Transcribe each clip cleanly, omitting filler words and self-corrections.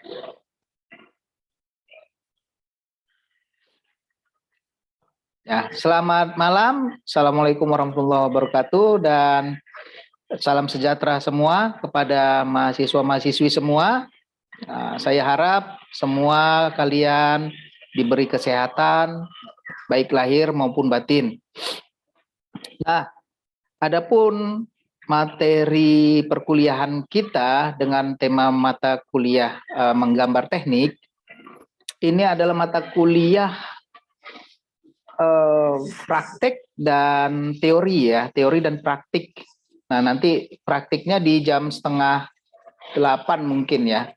Ya, selamat malam. Assalamualaikum warahmatullahi wabarakatuh dan salam sejahtera semua kepada mahasiswa-mahasiswi semua. Saya harap semua kalian diberi kesehatan, baik lahir maupun batin. Nah, adapun materi perkuliahan kita dengan tema mata kuliah menggambar teknik, ini adalah mata kuliah praktek dan teori ya, teori dan praktik. Nah, nanti praktiknya di jam 7:30 mungkin ya.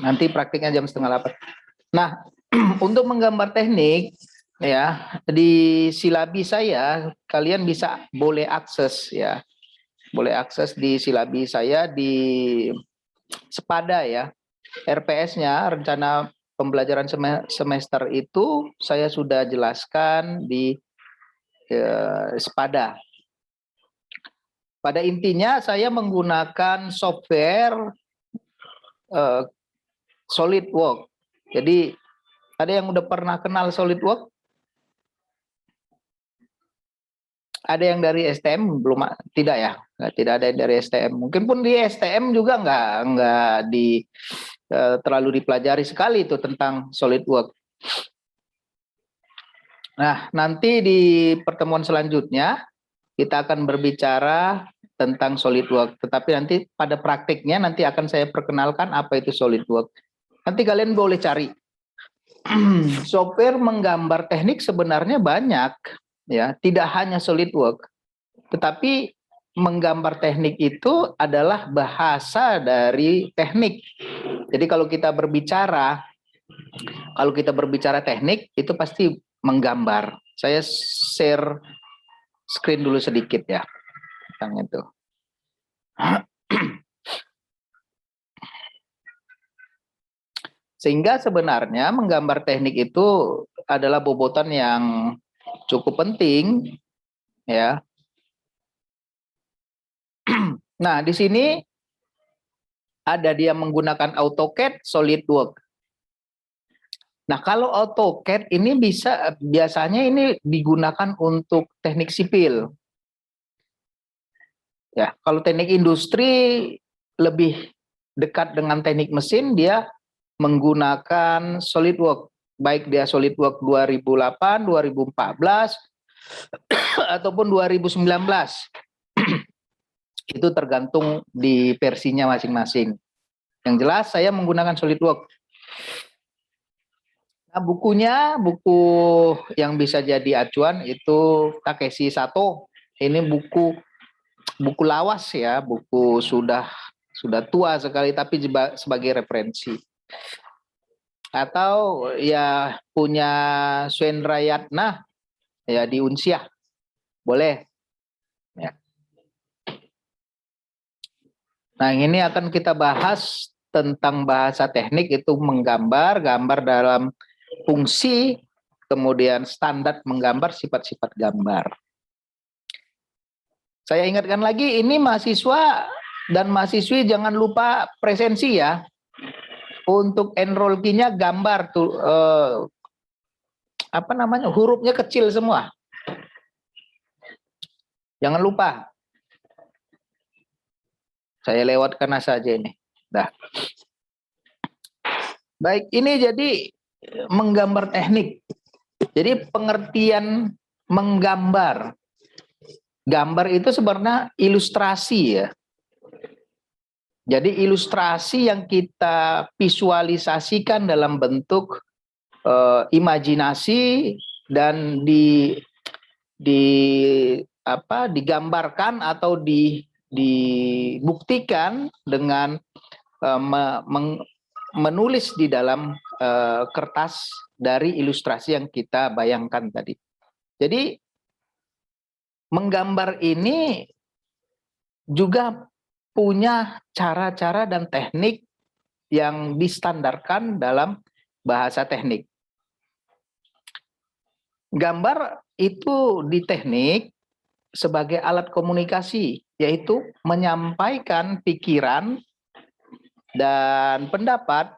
Nanti praktiknya jam 7:30. Nah, untuk menggambar teknik ya, di silabi saya kalian boleh akses ya. Boleh akses di silabi saya di Sepada ya. RPS-nya, rencana pembelajaran semester itu saya sudah jelaskan di Sepada. Pada intinya saya menggunakan software SolidWorks. Jadi ada yang udah pernah kenal SolidWorks? Ada yang dari STM belum? Tidak ya, tidak ada yang dari STM. Mungkin pun di STM juga nggak terlalu dipelajari sekali itu tentang SolidWorks. Nah, nanti di pertemuan selanjutnya kita akan berbicara tentang SolidWorks. Tetapi nanti pada praktiknya nanti akan saya perkenalkan apa itu SolidWorks. Nanti kalian boleh cari. Software menggambar teknik sebenarnya banyak, ya, tidak hanya SolidWorks. Tetapi menggambar teknik itu adalah bahasa dari teknik. Jadi kalau kita berbicara teknik itu pasti menggambar. Saya share screen dulu sedikit ya tentang itu. Sehingga sebenarnya menggambar teknik itu adalah bobotan yang cukup penting ya. Nah, di sini ada dia menggunakan AutoCAD, SolidWorks. Nah, kalau AutoCAD ini biasanya ini digunakan untuk teknik sipil. Ya, kalau teknik industri lebih dekat dengan teknik mesin, dia menggunakan SolidWorks. Baik dia SolidWorks 2008, 2014 ataupun 2019. Itu tergantung di versinya masing-masing. Yang jelas saya menggunakan SolidWorks. Nah, buku yang bisa jadi acuan itu Takeshi Sato. Ini buku lawas ya, buku sudah tua sekali tapi sebagai referensi. Atau ya punya Swendra Yatna ya di Unsyah. Boleh. Ya. Nah, ini akan kita bahas tentang bahasa teknik itu gambar dalam fungsi, kemudian standar menggambar, sifat-sifat gambar. Saya ingatkan lagi, ini mahasiswa dan mahasiswi jangan lupa presensi ya. Untuk enroll key-nya gambar tuh hurufnya kecil semua. Jangan lupa. Saya lewatkan saja ini. Nah. Baik, ini jadi menggambar teknik. Jadi pengertian menggambar. Gambar itu sebenarnya ilustrasi ya. Jadi ilustrasi yang kita visualisasikan dalam bentuk imajinasi dan digambarkan atau dibuktikan dengan menulis di dalam kertas dari ilustrasi yang kita bayangkan tadi. Jadi menggambar ini juga punya cara-cara dan teknik yang distandarkan dalam bahasa teknik. Gambar itu di teknik sebagai alat komunikasi, yaitu menyampaikan pikiran dan pendapat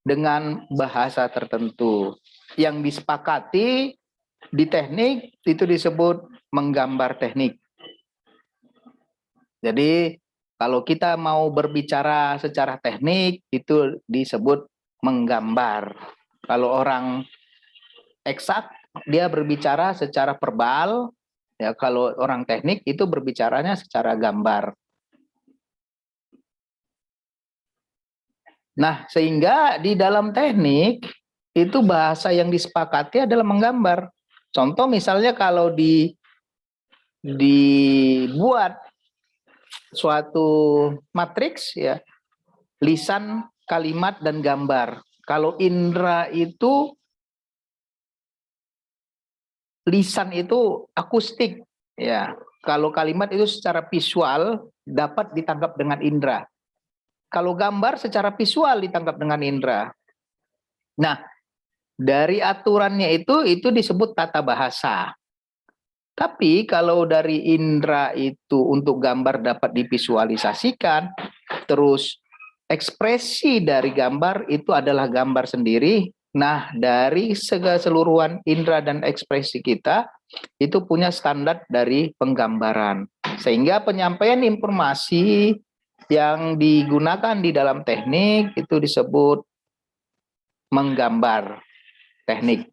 dengan bahasa tertentu. Yang disepakati di teknik itu disebut menggambar teknik. Jadi kalau kita mau berbicara secara teknik itu disebut menggambar. Kalau orang eksak dia berbicara secara verbal, ya kalau orang teknik itu berbicaranya secara gambar. Nah, sehingga di dalam teknik itu bahasa yang disepakati adalah menggambar. Contoh misalnya kalau dibuat suatu matriks ya, lisan, kalimat dan gambar. Kalau indera itu lisan itu akustik ya. Kalau kalimat itu secara visual dapat ditangkap dengan indera. Kalau gambar secara visual ditangkap dengan indera. Nah, dari aturannya itu disebut tata bahasa. Tapi kalau dari indera itu untuk gambar dapat divisualisasikan, terus ekspresi dari gambar itu adalah gambar sendiri. Nah, dari keseluruhan indera dan ekspresi kita itu punya standar dari penggambaran. Sehingga penyampaian informasi yang digunakan di dalam teknik itu disebut menggambar teknik.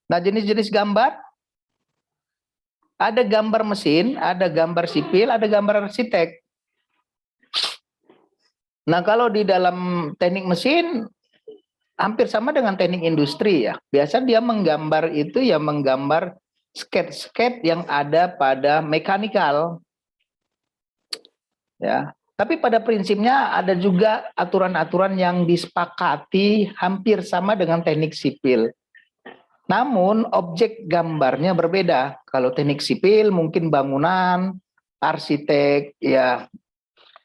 Nah, jenis-jenis gambar, ada gambar mesin, ada gambar sipil, ada gambar arsitek. Nah, kalau di dalam teknik mesin, hampir sama dengan teknik industri ya. Biasa dia menggambar itu ya menggambar sketch-sketch yang ada pada mekanikal. Ya. Tapi pada prinsipnya ada juga aturan-aturan yang disepakati hampir sama dengan teknik sipil. Namun objek gambarnya berbeda. Kalau teknik sipil mungkin bangunan, arsitek ya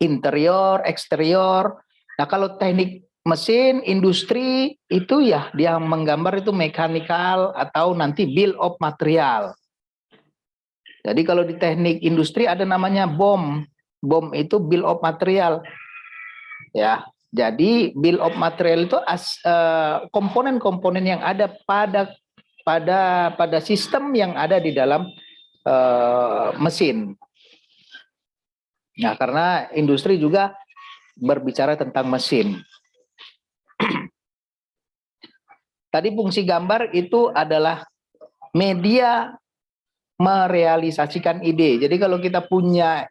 interior, eksterior. Nah, kalau teknik mesin, industri itu ya dia menggambar itu mekanikal atau nanti bill of material. Jadi kalau di teknik industri ada namanya BOM. BOM itu bill of material. Ya, jadi bill of material itu komponen-komponen yang ada pada sistem yang ada di dalam mesin. Nah, karena industri juga berbicara tentang mesin. Tadi fungsi gambar itu adalah media merealisasikan ide. Jadi kalau kita punya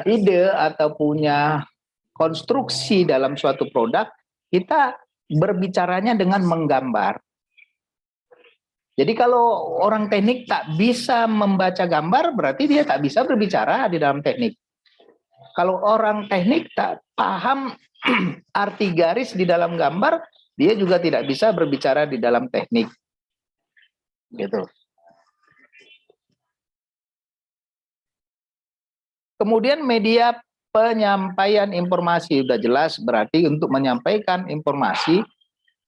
ide atau punya konstruksi dalam suatu produk, kita berbicaranya dengan menggambar. Jadi kalau orang teknik tak bisa membaca gambar, berarti dia tak bisa berbicara di dalam teknik. Kalau orang teknik tak paham arti garis di dalam gambar, dia juga tidak bisa berbicara di dalam teknik. Gitu. Kemudian media penyampaian informasi sudah jelas, berarti untuk menyampaikan informasi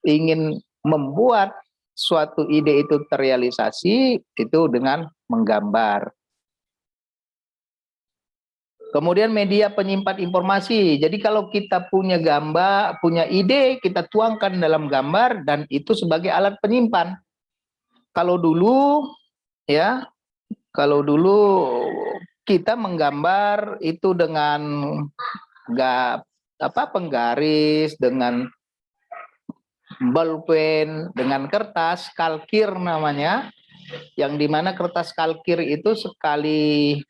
ingin membuat suatu ide itu terrealisasi itu dengan menggambar. Kemudian media penyimpan informasi. Jadi kalau kita punya gambar, punya ide, kita tuangkan dalam gambar dan itu sebagai alat penyimpan. Kalau dulu ya, kalau dulu kita menggambar itu dengan penggaris, dengan bolpen, dengan kertas kalkir namanya, yang dimana kertas kalkir itu sekali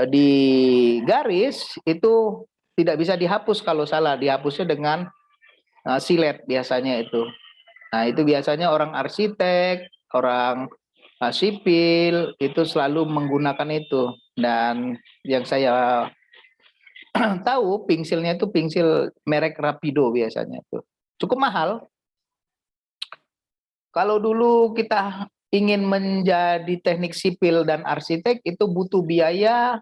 di garis itu tidak bisa dihapus kalau salah, dihapusnya dengan silet biasanya itu. Nah, itu biasanya orang arsitek, orang sipil itu selalu menggunakan itu. Dan yang saya tahu pensilnya itu pensil merek Rapido biasanya itu. Cukup mahal. Kalau dulu kita ingin menjadi teknik sipil dan arsitek itu butuh biaya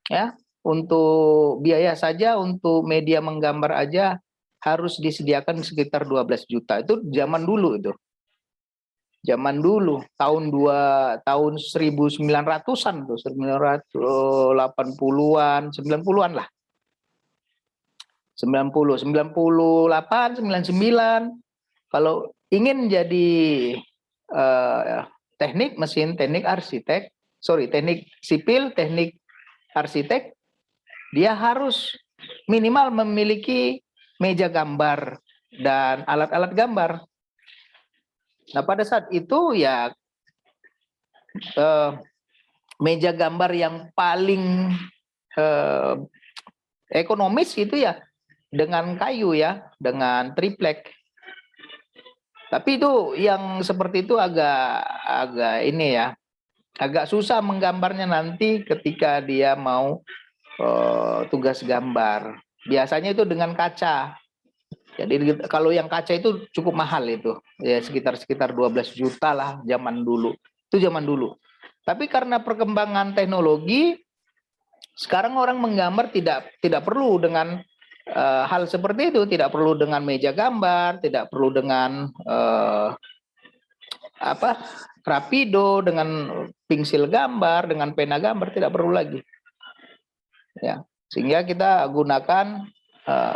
ya, untuk biaya saja untuk media menggambar aja harus disediakan sekitar 12 juta. Itu zaman dulu itu. Zaman dulu tahun 1900-an tuh, 1980-an, 90-an lah. 90, 98, 99. Kalau ingin jadi teknik mesin, teknik arsitek, teknik sipil, teknik arsitek, dia harus minimal memiliki meja gambar dan alat-alat gambar. Nah, pada saat itu ya meja gambar yang paling ekonomis itu ya dengan kayu ya, dengan triplek. Tapi itu yang seperti itu agak ini ya, agak susah menggambarnya nanti ketika dia mau tugas gambar. Biasanya itu dengan kaca. Jadi kalau yang kaca itu cukup mahal itu, ya sekitar 12 juta lah zaman dulu. Itu zaman dulu. Tapi karena perkembangan teknologi, sekarang orang menggambar tidak perlu dengan hal seperti itu, tidak perlu dengan meja gambar, tidak perlu dengan rapido, dengan pensil gambar, dengan pena gambar, tidak perlu lagi. Ya, sehingga kita gunakan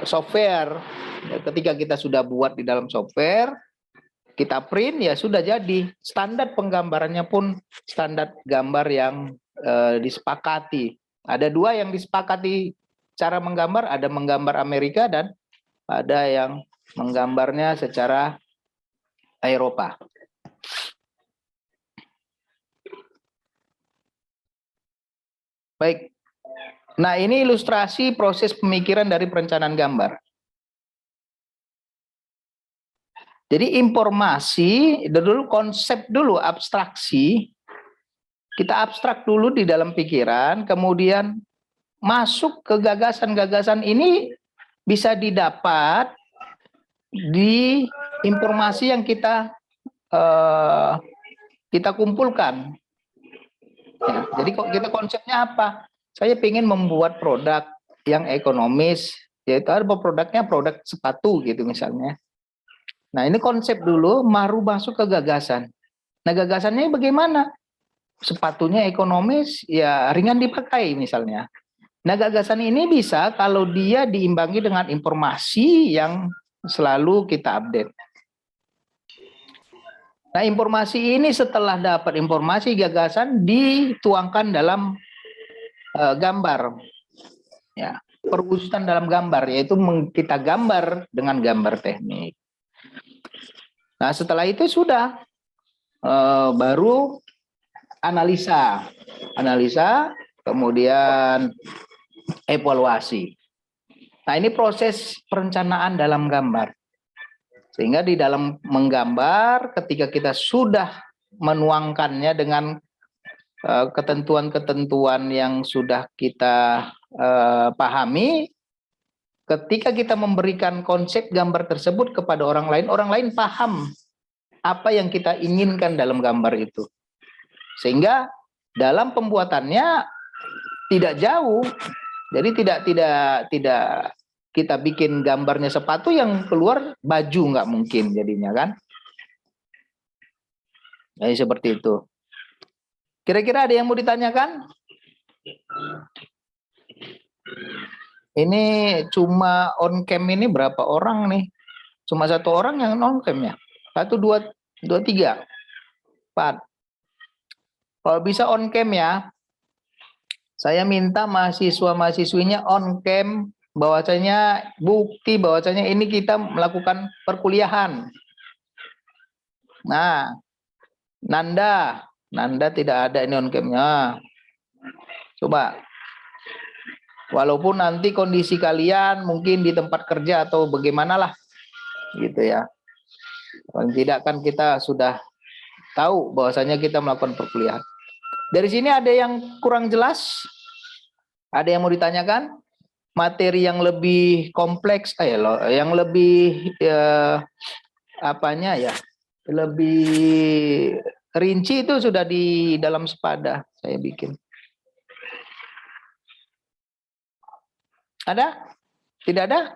software. Ya, ketika kita sudah buat di dalam software, kita print, ya sudah jadi. Standar penggambarannya pun standar gambar yang disepakati. Ada dua yang disepakati cara menggambar, ada menggambar Amerika dan ada yang menggambarnya secara Eropa. Baik. Nah, ini ilustrasi proses pemikiran dari perencanaan gambar. Jadi informasi, dulu konsep dulu, abstraksi. Kita abstrak dulu di dalam pikiran, kemudian masuk ke gagasan-gagasan ini bisa didapat di informasi yang kita kumpulkan. Ya, jadi kita konsepnya apa? Saya ingin membuat produk yang ekonomis, yaitu ada produknya produk sepatu gitu misalnya. Nah, ini konsep dulu, baru masuk ke gagasan. Nah, gagasannya bagaimana? Sepatunya ekonomis, ya ringan dipakai misalnya. Nah, gagasan ini bisa kalau dia diimbangi dengan informasi yang selalu kita update. Nah, informasi ini setelah dapat informasi gagasan dituangkan dalam gambar. Ya, perwujudan dalam gambar, yaitu kita gambar dengan gambar teknik. Nah, setelah itu sudah baru analisa, kemudian evaluasi. Nah, ini proses perencanaan dalam gambar. Sehingga di dalam menggambar, ketika kita sudah menuangkannya dengan ketentuan-ketentuan yang sudah kita pahami, ketika kita memberikan konsep gambar tersebut kepada orang lain paham apa yang kita inginkan dalam gambar itu. Sehingga dalam pembuatannya tidak jauh. Jadi tidak kita bikin gambarnya sepatu yang keluar baju, nggak mungkin jadinya kan. Jadi seperti itu. Kira-kira ada yang mau ditanyakan? Ini cuma on cam ini berapa orang nih? Cuma satu orang yang on cam ya? 1, 2, 3, 4. Kalau bisa on cam ya, saya minta mahasiswa-mahasiswinya on cam, bahwasanya bukti bahwasanya ini kita melakukan perkuliahan. Nah, Nanda tidak ada ini on camnya. Coba. Walaupun nanti kondisi kalian mungkin di tempat kerja atau bagaimanalah, gitu ya. Paling tidak kan kita sudah tahu bahwasanya kita melakukan perkuliahan. Dari sini ada yang kurang jelas? Ada yang mau ditanyakan? Materi yang lebih kompleks, yang lebih lebih rinci itu sudah di dalam sepada saya bikin. Ada? Tidak ada?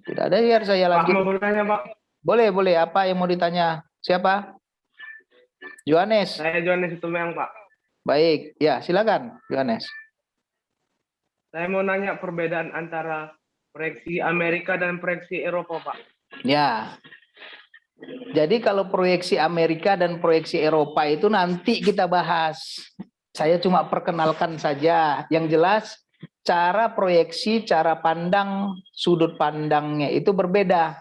Tidak ada, biar saya lanjut. Pak, mau bertanya, Pak. Boleh. Apa yang mau ditanya? Siapa? Johannes. Saya Johannes Situmorang, Pak. Baik, ya silakan Johannes. Saya mau nanya perbedaan antara proyeksi Amerika dan proyeksi Eropa, Pak. Ya. Jadi kalau proyeksi Amerika dan proyeksi Eropa itu nanti kita bahas. Saya cuma perkenalkan saja. Yang jelas cara proyeksi, cara pandang, sudut pandangnya itu berbeda.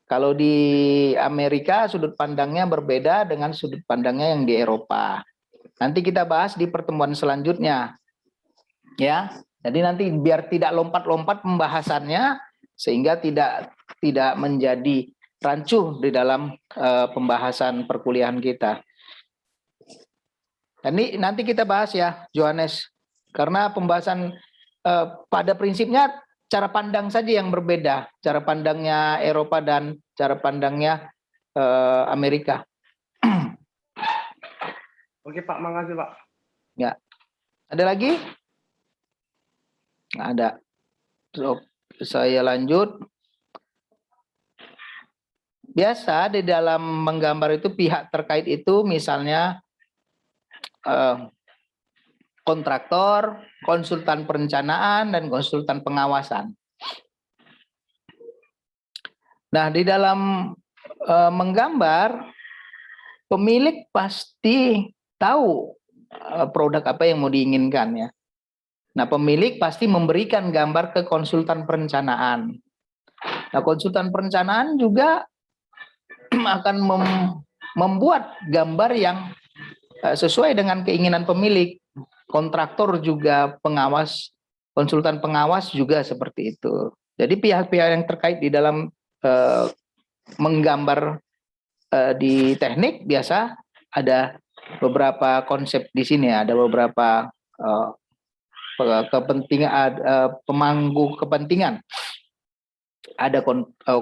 Kalau di Amerika sudut pandangnya berbeda dengan sudut pandangnya yang di Eropa. Nanti kita bahas di pertemuan selanjutnya. Ya. Jadi nanti biar tidak lompat-lompat pembahasannya sehingga tidak menjadi rancu di dalam pembahasan perkuliahan kita. Ini nanti kita bahas ya, Johannes. Karena pembahasan pada prinsipnya cara pandang saja yang berbeda. Cara pandangnya Eropa dan cara pandangnya Amerika. Oke, Pak. Makasih, Pak. Ya. Ada lagi? Nggak ada. So, saya lanjut. Biasa di dalam menggambar itu pihak terkait itu misalnya kontraktor, konsultan perencanaan, dan konsultan pengawasan. Nah, di dalam menggambar, pemilik pasti tahu produk apa yang mau diinginkan ya. Nah, pemilik pasti memberikan gambar ke konsultan perencanaan. Nah, konsultan perencanaan juga akan membuat gambar yang sesuai dengan keinginan pemilik. Kontraktor juga pengawas, konsultan pengawas juga seperti itu. Jadi pihak-pihak yang terkait di dalam menggambar di teknik biasa ada beberapa konsep di sini, ada beberapa kepentingan, pemangku kepentingan. Ada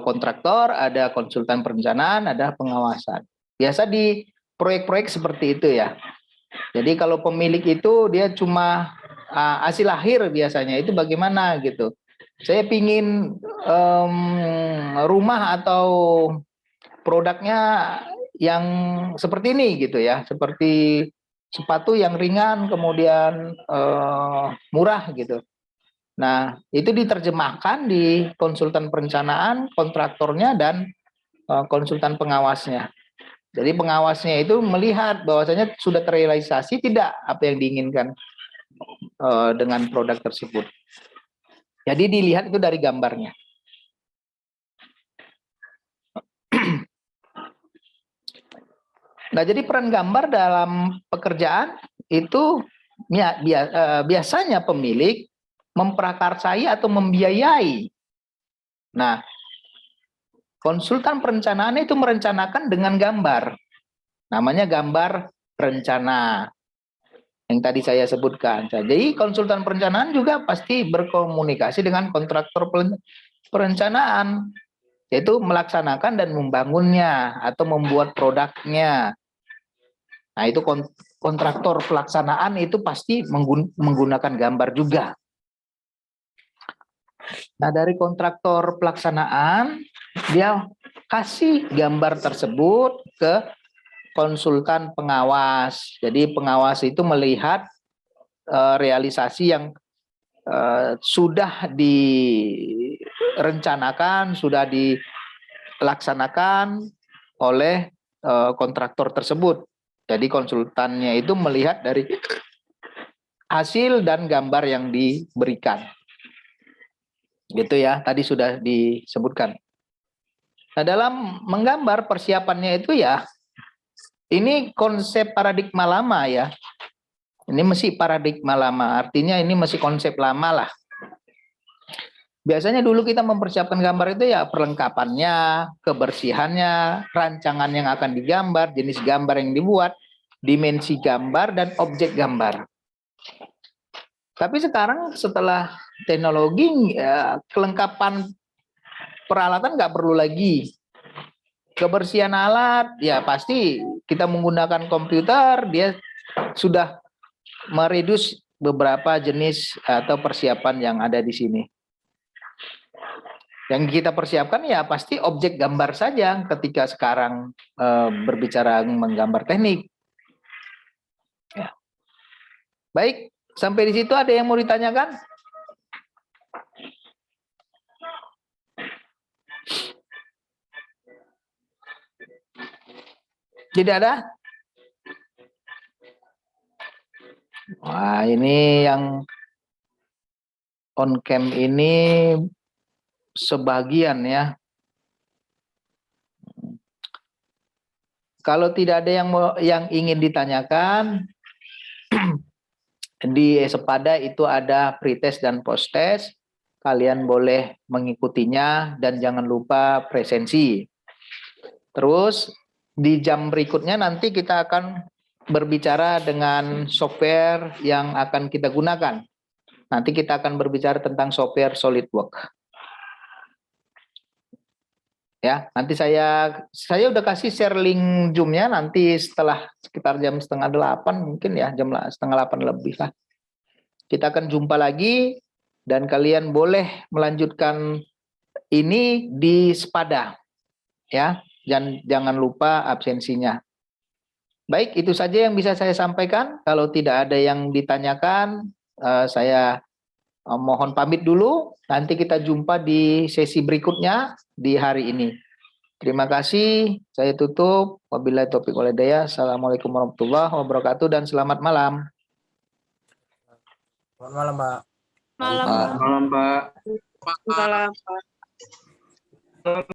kontraktor, ada konsultan perencanaan, ada pengawasan. Biasa di proyek-proyek seperti itu ya. Jadi kalau pemilik itu dia cuma hasil akhir biasanya itu bagaimana gitu. Saya pingin rumah atau produknya yang seperti ini gitu ya, seperti sepatu yang ringan kemudian murah gitu. Nah, itu diterjemahkan di konsultan perencanaan, kontraktornya, dan konsultan pengawasnya. Jadi pengawasnya itu melihat bahwasanya sudah terrealisasi tidak apa yang diinginkan dengan produk tersebut. Jadi dilihat itu dari gambarnya. Nah, jadi peran gambar dalam pekerjaan itu biasanya pemilik memprakarsai atau membiayai. Nah, konsultan perencanaan itu merencanakan dengan gambar. Namanya gambar rencana. Yang tadi saya sebutkan. Jadi konsultan perencanaan juga pasti berkomunikasi dengan kontraktor perencanaan. Yaitu melaksanakan dan membangunnya atau membuat produknya. Nah, itu kontraktor pelaksanaan itu pasti menggunakan gambar juga. Nah, dari kontraktor pelaksanaan, dia kasih gambar tersebut ke konsultan pengawas. Jadi pengawas itu melihat realisasi yang sudah direncanakan, sudah dilaksanakan oleh kontraktor tersebut. Jadi konsultannya itu melihat dari hasil dan gambar yang diberikan. Gitu ya, tadi sudah disebutkan. Nah, dalam menggambar persiapannya itu ya, ini konsep paradigma lama ya. Ini masih paradigma lama, artinya ini masih konsep lama lah. Biasanya dulu kita mempersiapkan gambar itu ya perlengkapannya, kebersihannya, rancangan yang akan digambar, jenis gambar yang dibuat, dimensi gambar, dan objek gambar. Tapi sekarang setelah teknologi, ya, kelengkapan peralatan nggak perlu lagi. Kebersihan alat, ya pasti kita menggunakan komputer, dia sudah meredus beberapa jenis atau persiapan yang ada di sini. Yang kita persiapkan ya pasti objek gambar saja ketika sekarang berbicara menggambar teknik. Baik, sampai di situ ada yang mau ditanyakan? Tidak ada? Wah, ini yang on cam ini sebagian ya. Kalau tidak ada yang ingin ditanyakan, di Sepada itu ada pretest dan posttest. Kalian boleh mengikutinya dan jangan lupa presensi. Terus di jam berikutnya nanti kita akan berbicara dengan software yang akan kita gunakan. Nanti kita akan berbicara tentang software SolidWorks. Ya, nanti saya udah kasih share link Zoom-nya nanti setelah sekitar jam 7:30 mungkin ya, jam 7:30 lebih lah. Kita akan jumpa lagi dan kalian boleh melanjutkan ini di Sepada. Ya, dan jangan lupa absensinya. Baik, itu saja yang bisa saya sampaikan. Kalau tidak ada yang ditanyakan, saya mohon pamit dulu. Nanti kita jumpa di sesi berikutnya di hari ini. Terima kasih. Saya tutup. Wabillahi taufiq wal hidayah. Assalamualaikum warahmatullahi wabarakatuh dan selamat malam. Selamat malam, Pak. Malam. Malam, Malam, Pak. Malam.